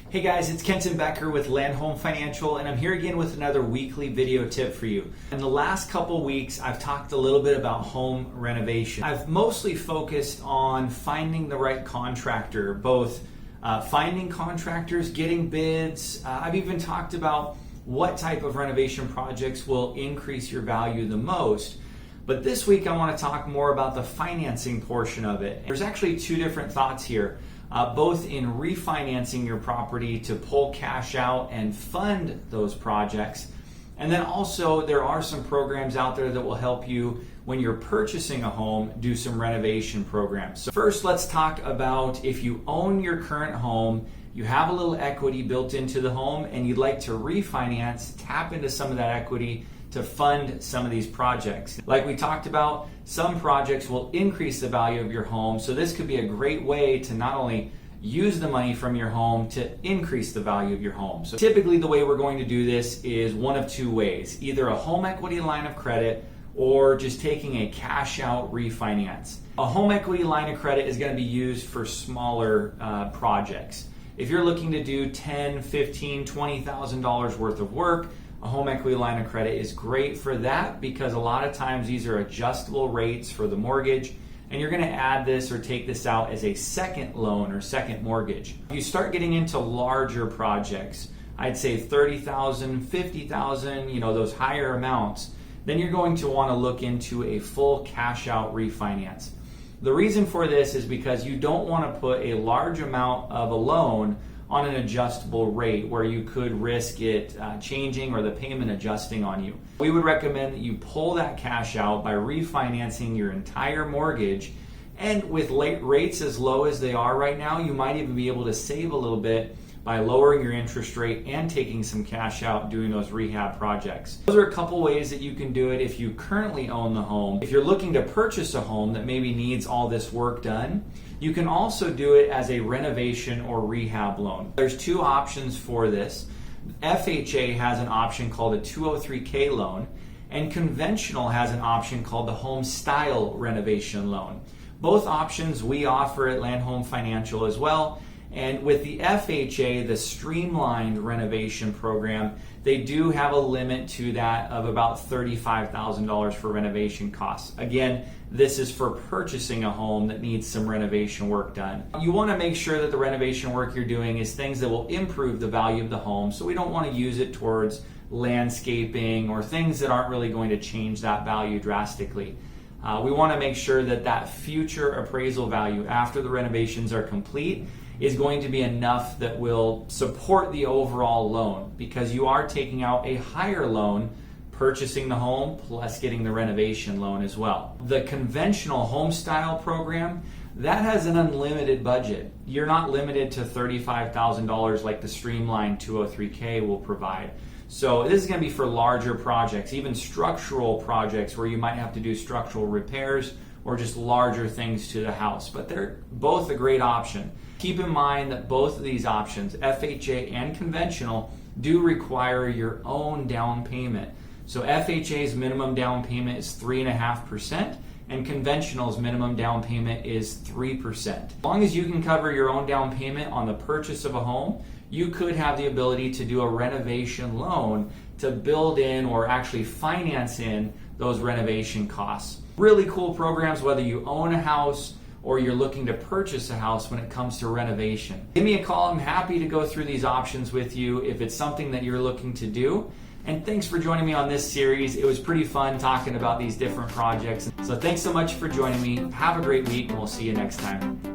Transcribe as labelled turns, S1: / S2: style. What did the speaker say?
S1: Hey guys, it's Kenton Becker with Land Home Financial, and I'm here again with another weekly video tip for you. In the last couple weeks, I've talked a little bit about home renovation. I've mostly focused on finding the right contractor, both finding contractors, getting bids. I've even talked about what type of renovation projects will increase your value the most. But this week, I want to talk more about the financing portion of it. There's actually two different thoughts here. Both in refinancing your property to pull cash out and fund those projects. And then also there are some programs out there that will help you when you're purchasing a home, do some renovation programs. So first, let's talk about if you own your current home, you have a little equity built into the home and you'd like to refinance, tap into some of that equity to fund some of these projects. Like we talked about, some projects will increase the value of your home, so this could be a great way to not only use the money from your home to increase the value of your home. So typically the way we're going to do this is one of two ways, either a home equity line of credit or just taking a cash out refinance. A home equity line of credit is going to be used for smaller projects. If you're looking to do $10,000, $15,000, $20,000 worth of work, a home equity line of credit is great for that because a lot of times these are adjustable rates for the mortgage, and you're going to add this or take this out as a second loan or second mortgage. If you start getting into larger projects, I'd say $30,000, $50,000, those higher amounts, then you're going to want to look into a full cash out refinance. The reason for this is because you don't want to put a large amount of a loan on an adjustable rate where you could risk it changing or the payment adjusting on you. We would recommend that you pull that cash out by refinancing your entire mortgage, and with rates as low as they are right now, you might even be able to save a little bit by lowering your interest rate and taking some cash out doing those rehab projects. Those are a couple ways that you can do it if you currently own the home. If you're looking to purchase a home that maybe needs all this work done, you can also do it as a renovation or rehab loan. There's two options for this. FHA has an option called a 203K loan, and conventional has an option called the home style renovation loan. Both options we offer at Land Home Financial as well. And with the FHA, the streamlined renovation program, they do have a limit to that of about $35,000 for renovation costs. Again, this is for purchasing a home that needs some renovation work done. You want to make sure that the renovation work you're doing is things that will improve the value of the home, so we don't want to use it towards landscaping or things that aren't really going to change that value drastically. We want to make sure that that future appraisal value after the renovations are complete is going to be enough that will support the overall loan, because you are taking out a higher loan purchasing the home plus getting the renovation loan as well. The conventional home style program, that has an unlimited budget. You're not limited to $35,000 like the streamlined 203K will provide. So this is going to be for larger projects, even structural projects where you might have to do structural repairs or just larger things to the house. But they're both a great option. Keep in mind that both of these options, FHA and conventional, do require your own down payment. So FHA's minimum down payment is 3.5%, and conventional's minimum down payment is 3%. As long as you can cover your own down payment on the purchase of a home, you could have the ability to do a renovation loan to build in or actually finance in those renovation costs. Really cool programs whether you own a house or you're looking to purchase a house when it comes to renovation. Give me a call. I'm happy to go through these options with you if it's something that you're looking to do. And thanks for joining me on this series. It was pretty fun talking about these different projects. So thanks so much for joining me. Have a great week, and we'll see you next time.